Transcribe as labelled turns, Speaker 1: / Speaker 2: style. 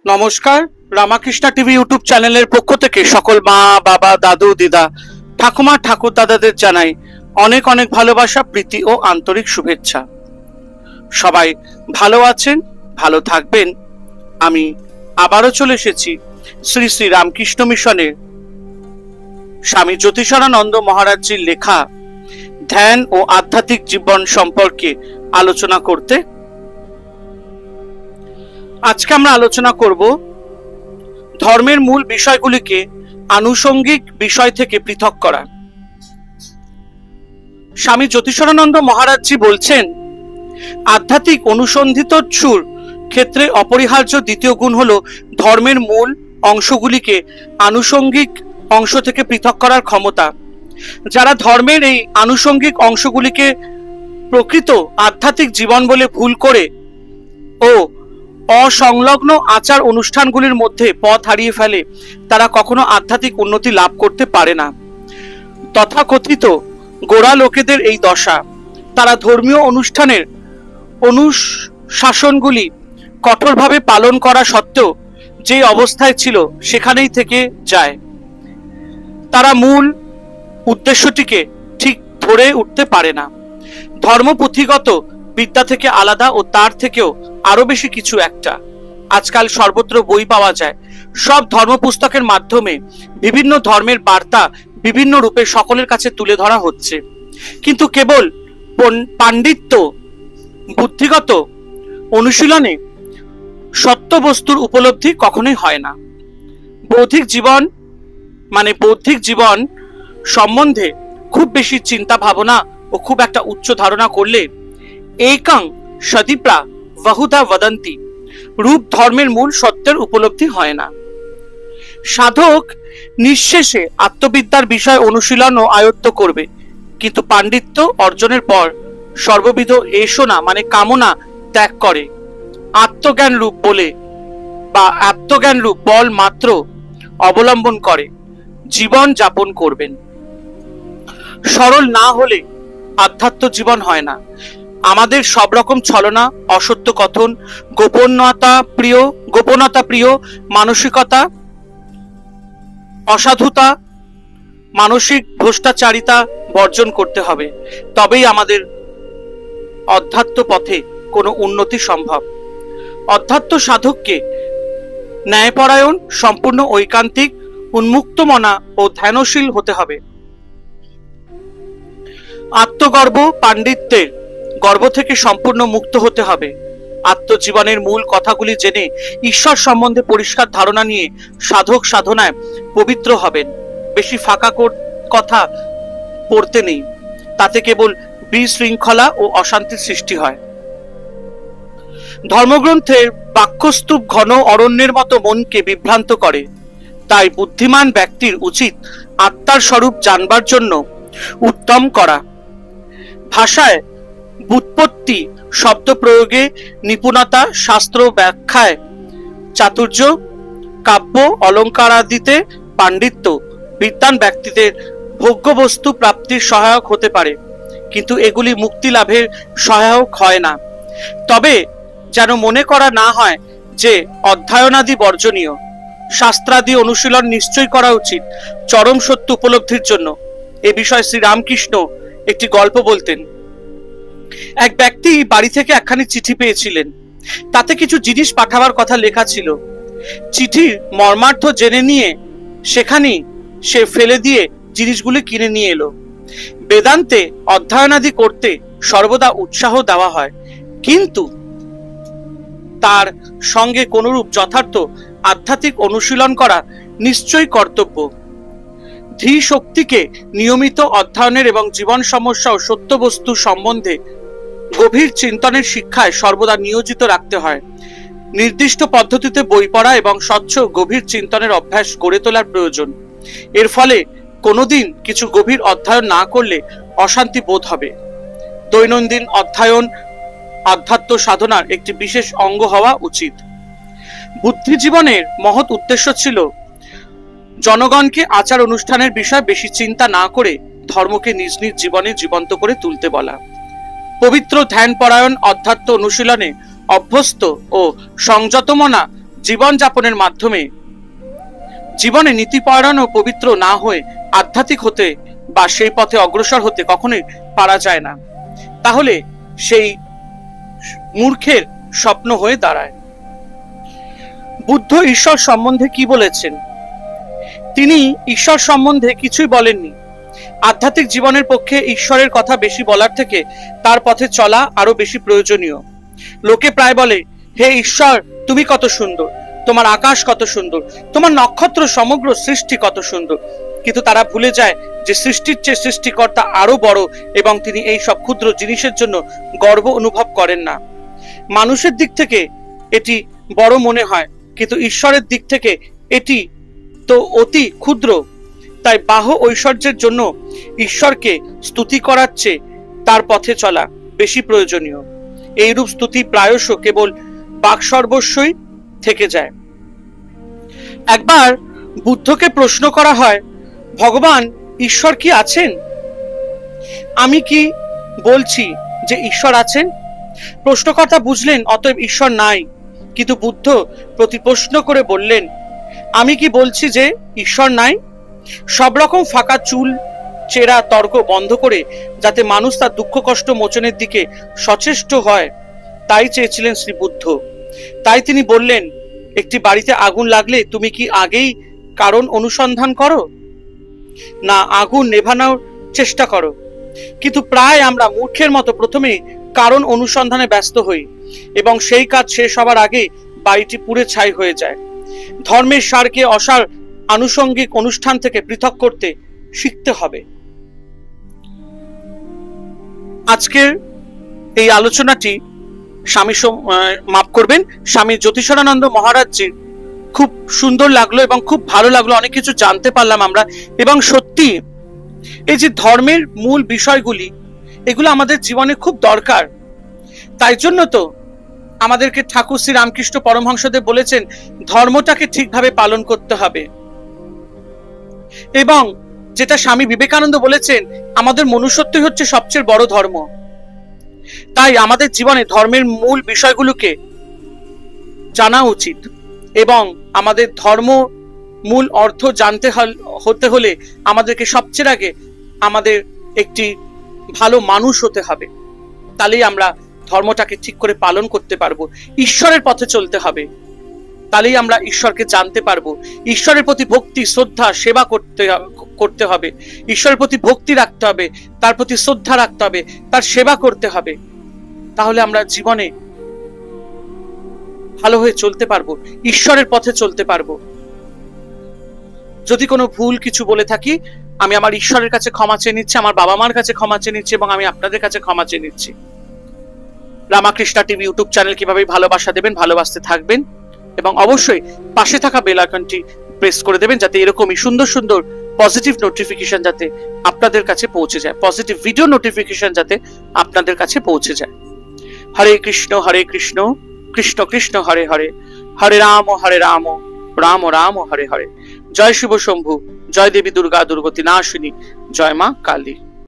Speaker 1: নমস্কার, Ramakrishna TV YouTube চ্যানেলের পক্ষ থেকে সকল মা, বাবা, দাদু, দিদা, ঠাকুমা, ঠাকুর দাদাদের জানাই অনেক অনেক ভালোবাসা, প্রীতি ও আন্তরিক শুভেচ্ছা। সবাই ভালো আছেন, ভালো থাকবেন। আমি আবারও চলে এসেছি শ্রী শ্রী রামকৃষ্ণ মিশনের স্বামী জ্যোতিষানন্দ মহারাজজির লেখা ধ্যান ও আধ্যাত্মিক জীবন সম্পর্কে আলোচনা করতে। আজকে আমরা আলোচনা করব ধর্মের মূল বিষয়গুলিকে আনুষঙ্গিক বিষয় থেকে পৃথক করা। স্বামী জ্যোতিষানন্দ মহারাজজি বলছেন, আধ্যাত্মিক অনুসন্ধিতর ক্ষেত্রে অপরিহার্য দ্বিতীয় গুণ হলো ধর্মের মূল অংশগুলিকে আনুষঙ্গিক অংশ থেকে পৃথক করার ক্ষমতা। যারা ধর্মের এই আনুষঙ্গিক অংশগুলিকে প্রকৃত আধ্যাত্মিক জীবন বলে ভুল করে ও অসংলগ্ন আচার অনুষ্ঠানগুলির মধ্যে পথ হারিয়ে ফেলে, তারা কখনো আধ্যাত্মিক উন্নতি লাভ করতে পারে না। তথাকথিত গোড়া লোকেদের এই দশা। তারা ধর্মীয় অনুষ্ঠানের অনুশাসনগুলি কঠোরভাবে পালন করা সত্ত্বেও যে অবস্থায় ছিল সেখানেই থেকে যায়। তারা মূল উদ্দেশ্যটিকে ঠিক ধরে উঠতে পারে না। ধর্মপুঁথিগত বিদ্যা থেকে আলাদা ও তার থেকেও আরো বেশি কিছু একটা। আজকাল সর্বত্র বই পাওয়া যায়। সব ধর্ম পুস্তকের মাধ্যমে বিভিন্ন ধর্মের বার্তা বিভিন্ন রূপে সকলের কাছে তুলে ধরা হচ্ছে, কিন্তু কেবল পাণ্ডিত্য বুদ্ধিগত অনুশীলনে সত্য বস্তুর উপলব্ধি কখনোই হয় না। বৌদ্ধিক জীবন সম্বন্ধে খুব বেশি চিন্তা ভাবনা ও খুব একটা উচ্চ ধারণা করলে একং সদীপ্রা বহুধা বদন্তি রূপ ধর্মের মূল সত্যের উপলব্ধি হয় না। সাধক নিঃশেষে আত্মবিদ্যার বিষয় অনুশীলন ও আয়ত্ত করবে, কিন্তু পাণ্ডিত্য অর্জনের পর সর্ববিধ এষণা কামনা ত্যাগ করে আত্মজ্ঞান রূপ বল মাত্র অবলম্বন করে জীবন যাপন করবেন। সরল না হলে আধ্যাত্ম জীবন হয় না। আমাদের সব রকম ছলনা, অসত্য কথন, গোপনতা প্রিয় মানসিকতা, অসাধুতা, মানসিক ভ্রষ্টাচারিতা বর্জন করতে হবে। তবেই আমাদের অধ্যাত্ম পথে কোনো উন্নতি সম্ভব। অধ্যাত্ম সাধককে ন্যায়পরায়ণ, সম্পূর্ণ ঐকান্তিক, উন্মুক্তমনা ও ধ্যানশীল হতে হবে। আত্মগর্ব, পাণ্ডিত্যের গর্ব থেকে সম্পূর্ণ মুক্ত হতে হবে। আত্মজীবনের মূল কথাগুলি জেনে ঈশ্বর সম্বন্ধে পরিষ্কার ধারণা নিয়ে সাধক সাধনায় পবিত্র হবেন। বেশি ফাঁকা কথা পড়তে নেই, তাতে কেবল বিশৃঙ্খলা ও অশান্তির সৃষ্টি হয়। ধর্মগ্রন্থের বাক্যস্তূপ ঘন অরণ্যের মতো মনকে বিভ্রান্ত করে। তাই বুদ্ধিমান ব্যক্তির উচিত আত্মার স্বরূপ জানবার জন্য উত্তম করা, ভাষায় ব্যুৎপত্তি, শব্দ প্রয়োগে নিপুণতা, শাস্ত্র ব্যাখ্যায় চাতুর্য, কাব্য অলঙ্কারাদিতে পাণ্ডিত্য বিদ্বান ব্যক্তিদের ভোগ্যবস্তু প্রাপ্তির সহায়ক হতে পারে, কিন্তু এগুলি মুক্তি লাভের সহায়ক হয় না। তবে যেন মনে করা না হয় যে অধ্যয়নাদি বর্জনীয়। শাস্ত্রাদি অনুশীলন নিশ্চয় করা উচিত চরম সত্য উপলব্ধির জন্য। এ বিষয়ে শ্রী রামকৃষ্ণ একটি গল্প বলতেন। এক ব্যক্তি বাড়ি থেকে একখানি চিঠি পেয়েছিলেন। তাতে কিছু জিনিস পাঠাবার কথা লেখা ছিল। চিঠির মর্মার্থ জেনে নিয়ে সেখানে সে ফেলে দিয়ে জিনিসগুলি কিনে নিয়ে এলো। বেদান্তে অধ্যয়নাদি করতে সর্বদা উৎসাহ দেওয়া হয়, কিন্তু তার সঙ্গে কোনরূপ যথার্থ আধ্যাত্মিক অনুশীলন করা নিশ্চয়ই কর্তব্য। ধী শক্তিকে নিয়মিত অধ্যয়নের এবং জীবন সমস্যা ও সত্য বস্তু সম্বন্ধে গভীর চিন্তনের শিক্ষায় সর্বদা নিয়োজিত রাখতে হয়। নির্দিষ্ট পদ্ধতিতে বই পড়া এবং স্বচ্ছ গভীর চিন্তনের অভ্যাস গড়ে তোলার প্রয়োজন। এর ফলে কোনোদিন কিছু গভীর অধ্যয়ন না করলে অশান্তি বোধ হবে। দৈনন্দিন অধ্যয়ন আধ্যাত্ম সাধনার একটি বিশেষ অঙ্গ হওয়া উচিত। বুদ্ধিজীবনের মহৎ উদ্দেশ্য ছিল জনগণকে আচার অনুষ্ঠানের বিষয়ে বেশি চিন্তা না করে ধর্মকে নিজ নিজ জীবনে জীবন্ত করে তুলতে বলা। পবিত্র ধ্যান পরায়ণ অধ্যাত্ম অনুশীলনে অভ্যস্ত ও সংযতমনা জীবন যাপনের মাধ্যমে জীবনে নীতিপরায়ণ ও পবিত্র না হয়ে আধ্যাত্মিক হতে বা সেই পথে অগ্রসর হতে কখনোই পারা যায় না, তাহলে সেই মূর্খের স্বপ্ন হয়ে দাঁড়ায়। বুদ্ধ ঈশ্বর সম্বন্ধে কি বলেছেন? তিনি ঈশ্বর সম্বন্ধে কিছুই বলেননি। আধ্যাত্মিক জীবনের পক্ষে ঈশ্বরের কথা বেশি বলার থেকে তার পথে চলা আরো বেশি প্রয়োজনীয়। লোকে প্রায় বলে, হে ঈশ্বর, তুমি কত সুন্দর, তোমার আকাশ কত সুন্দর, তোমার নক্ষত্র সমগ্র সৃষ্টি কত সুন্দর। কিন্তু তারা ভুলে যায় যে সৃষ্টির চেয়ে সৃষ্টিকর্তা আরো বড় এবং তিনি এই সব ক্ষুদ্র জিনিসের জন্য গর্ব অনুভব করেন না। মানুষের দিক থেকে এটি বড় মনে হয়, কিন্তু ঈশ্বরের দিক থেকে এটি তো অতি ক্ষুদ্র। তাই বাহ্য ঐশ্বর্যের জন্য ঈশ্বরকে স্তুতি করার চেয়ে তার পথে চলা বেশি প্রয়োজনীয়। এইরূপ স্তুতি প্রায়শ কেবল বাক্সর্বস্বই থেকে যায়। একবার বুদ্ধকে প্রশ্ন করা হয়, ভগবান ঈশ্বর কি আছেন? আমি কি বলছি যে ঈশ্বর আছেন? প্রশ্নকর্তা বুঝলেন অতএব ঈশ্বর নাই, কিন্তু বুদ্ধ প্রতি প্রশ্ন করে বললেন, আমি কি বলছি যে ঈশ্বর নাই? সব রকম ফাঁকা চুল চেরা তর্ক বন্ধ করে যাতে মানুষ তার দুঃখ কষ্ট মোচনের দিকে সচেষ্ট হয়, তাই চেয়েছিলেন শ্রী বুদ্ধ। তাই তিনি বললেন, একটি বাড়িতে আগুন লাগলে তুমি কি আগেই কারণ অনুসন্ধান করো, না আগুন নেভানোর চেষ্টা করো? কিন্তু প্রায় আমরা মূর্খের মতো প্রথমে কারণ অনুসন্ধানে ব্যস্ত হই এবং সেই কাজ শেষ হবার আগে বাড়িটি পুড়ে ছাই হয়ে যায়। ধর্মের সারকে অসার আনুষঙ্গিক অনুষ্ঠান থেকে পৃথক করতে শিখতে হবে। আজকের এই আলোচনাটি মাফ করবেন, স্বামী জ্যোতিষানন্দ মহারাজজির খুব সুন্দর লাগলো এবং খুব ভালো লাগলো, অনেক কিছু জানতে পারলাম আমরা। এবং সত্যি এই যে ধর্মের মূল বিষয়গুলি, এগুলো আমাদের জীবনে খুব দরকার। তাই জন্য তো আমাদেরকে ঠাকুর শ্রী রামকৃষ্ণ পরমহংসদেব বলেছেন ধর্মটাকে ঠিকভাবে পালন করতে হবে। এবং যেটা স্বামী বিবেকানন্দ বলেছেন, আমাদের মনুষ্যত্বই হচ্ছে সবচেয়ে বড় ধর্ম। তাই আমাদের জীবনে ধর্মের মূল বিষয়গুলোকে জানা উচিত এবং আমাদের ধর্ম মূল অর্থ জানতে হতে হলে আমাদেরকে সবচেয়ে আগে আমাদের একটি ভালো মানুষ হতে হবে। তাহলেই আমরা ধর্মটাকে ঠিক করে পালন করতে পারবো। ঈশ্বরের পথে চলতে হবে, তাহলেই আমরা ঈশ্বরকে জানতে পারবো। ঈশ্বরের প্রতি ভক্তি, শ্রদ্ধা, সেবা করতে হবে। ঈশ্বরের প্রতি ভক্তি রাখতে হবে, তার প্রতি শ্রদ্ধা রাখতে হবে, তার সেবা করতে হবে। তাহলে আমরা জীবনে ভালো হয়ে চলতে পারবো, ঈশ্বরের পথে চলতে পারবো। যদি কোনো ভুল কিছু বলে থাকি, আমি আমার ঈশ্বরের কাছে ক্ষমা চেয়ে নিচ্ছি, আমার বাবা মার কাছে ক্ষমা চেয়ে নিচ্ছি এবং আমি আপনাদের কাছে ক্ষমা চেয়ে নিচ্ছি। রামাকৃষ্ণ টিভি ইউটিউব চ্যানেল কিভাবে ভালোবাসা দেবেন, ভালোবাসতে থাকবেন এবং অবশ্যই পাশে থাকা বেল আইকনটি প্রেস করে দেবেন, যাতে এরকমই সুন্দর সুন্দর পজিটিভ নোটিফিকেশন যাতে আপনাদের কাছে পৌঁছে যায়, পজিটিভ ভিডিও নোটিফিকেশন যাতে আপনাদের কাছে পৌঁছে যায়। হরে কৃষ্ণ কৃষ্ণ কৃষ্ণ হরে হরে, হরে রাম রাম রাম হরে হরে। জয় শিব শম্ভু, জয় দেবী দুর্গা দুর্গতি নাশিনী, জয় মা কালী।